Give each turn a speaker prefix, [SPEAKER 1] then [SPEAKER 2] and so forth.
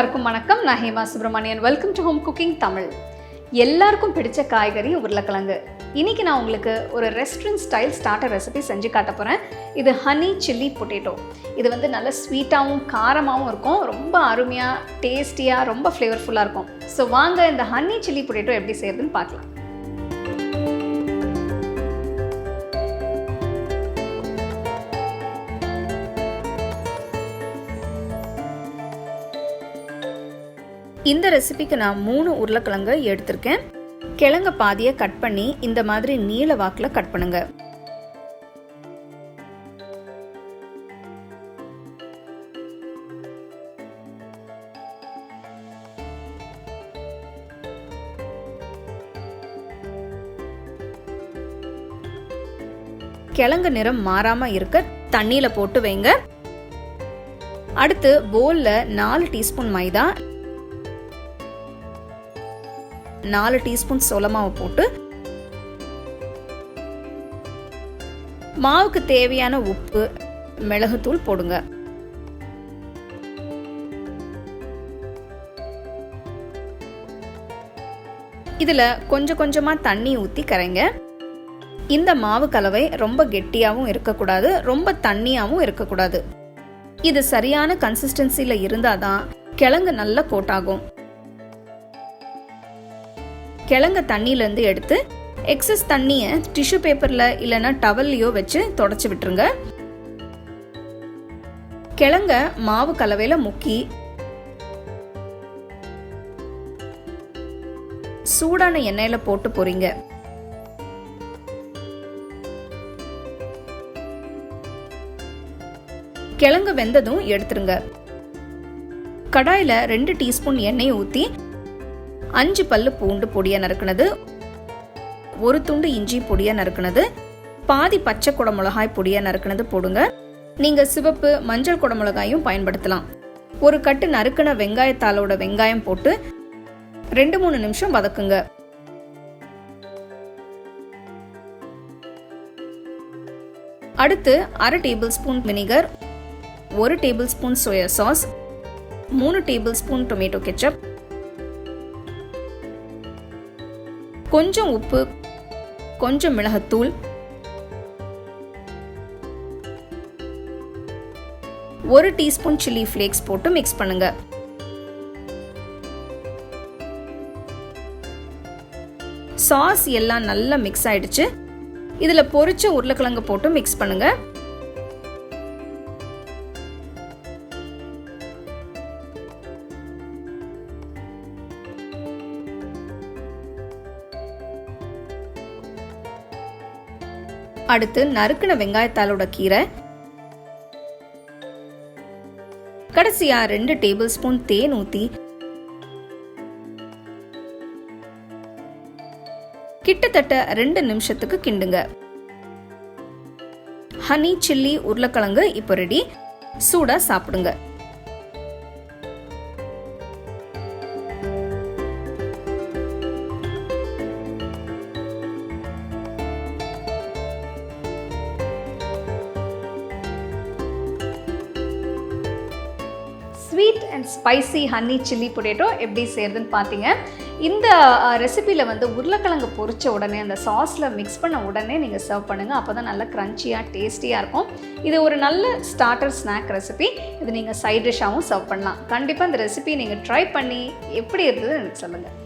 [SPEAKER 1] எல்லாருக்கும் வணக்கம். நான் Hema Subramanian. Welcome to home cooking Tamil. எல்லாருக்கும் பிடிச்ச காய்கறி உருளைக்கிழங்கு. இன்னைக்கு நான் உங்களுக்கு ஒரு ரெஸ்டாரண்ட் ஸ்டைல் ஸ்டார்டர் ரெசிபி செஞ்சு காட்ட போகிறேன். இது ஹனி சில்லி பொட்டேட்டோ. இது நல்ல ஸ்வீட்டாகவும் காரமாகவும் இருக்கும். ரொம்ப அருமையாக டேஸ்டியாக ரொம்ப ஃப்ளேவர்ஃபுல்லாக இருக்கும். ஸோ வாங்க இந்த ஹனி சில்லி பொட்டேட்டோ எப்படி செய்யறதுன்னு பார்க்கலாம். இந்த ரெசிபிக்கு நான் 3 உருளைக்கிழங்கு எடுத்திருக்கேன். கிழங்க பாதியை கட் பண்ணி இந்த மாதிரி நீல வாக்கில் கட் பண்ணுங்க. கிழங்கு நிறம் மாறாம இருக்க தண்ணியில போட்டு வைங்க. அடுத்து போல்ல 4 டீஸ்பூன் மைதா, 4 டீஸ்பூன் சோள மாவு போட்டு மாவுக்கு தேவையான உப்பு, மிளகுத்தூள் போடுங்க. இதுல கொஞ்சம் கொஞ்சமா தண்ணி ஊத்தி கரைங்க. இந்த மாவு கலவை ரொம்ப கெட்டியாவும் இருக்கக்கூடாது, ரொம்ப தண்ணியாவும் இருக்கக்கூடாது. இது சரியான கன்சிஸ்டன்சில இருந்தாதான் கிழங்கு நல்லா கோட்டாகும். கிழங்க தண்ணியிலேருந்து எடுத்து எக்ஸஸ் தண்ணியை டிஷ்யூ பேப்பரில் இல்லைன்னா டவல்லையோ வச்சு தொடச்சி விட்டுருங்க. கிழங்க மாவு கலவையில் முக்கி சூடான எண்ணெயில் போட்டு பொரிங்க. கிழங்கு வெந்ததும் எடுத்துருங்க. கடாயில் 2 டீஸ்பூன் எண்ணெய் ஊற்றி 5 பல்லு பூண்டு பொடியா நறுக்குனது, 1 துண்டு இஞ்சி பொடியா நறுக்குனது, பாதி பச்சை குடமிளகாய் பொடியா நறுக்குனது போடுங்க. நீங்க சிவப்பு மஞ்சள் குடமிளகாயும் பயன்படுத்தலாம். ஒரு கட்டு நறுக்குன வெங்காயத்தாளோட வெங்காயம் போட்டு 2-3 நிமிஷம் வதக்குங்க. அடுத்து 1/2 table spoon vinegar, 1 table spoon soya sauce, 3 table spoon tomato ketchup, கொஞ்சம் உப்பு, கொஞ்சம் மிளகுத்தூள், 1 டீஸ்பூன் சில்லி ஃப்ளேக்ஸ் போட்டு மிக்ஸ் பண்ணுங்க. சாஸ் எல்லாம் நல்லா மிக்ஸ் ஆயிடுச்சு. இதுல பொரிச்ச உருளைக்கிழங்கு போட்டு மிக்ஸ் பண்ணுங்க. அடுத்து நறுக்குன வெங்காயத்தாளோட கீரை, கடைசியா 2 டேபிள் ஸ்பூன் தேன் ஊத்தி கிட்டத்தட்ட 2 நிமிஷத்துக்கு கிண்டுங்க. ஹனி சில்லி உருளைக்கிழங்கு இப்போ ரெடி. சூடா சாப்பிடுங்க. Sweet and spicy honey chilli potato எப்படி செய்யறதுன்னு பார்த்தீங்க. இந்த ரெசிபியில் உருளைக்கிழங்கு பொரிச்ச உடனே அந்த சாஸில் மிக்ஸ் பண்ண உடனே நீங்கள் சர்வ் பண்ணுங்கள். அப்போ தான் நல்லா க்ரன்ச்சியாக டேஸ்டியாக இருக்கும். இது ஒரு நல்ல ஸ்டார்டர் ஸ்நாக் ரெசிபி. இது நீங்கள் சைட் டிஷ்ஷாகவும் சர்வ் பண்ணலாம். கண்டிப்பாக இந்த ரெசிபி நீங்கள் ட்ரை பண்ணி எப்படி இருந்தது எனக்கு சொல்லுங்கள்.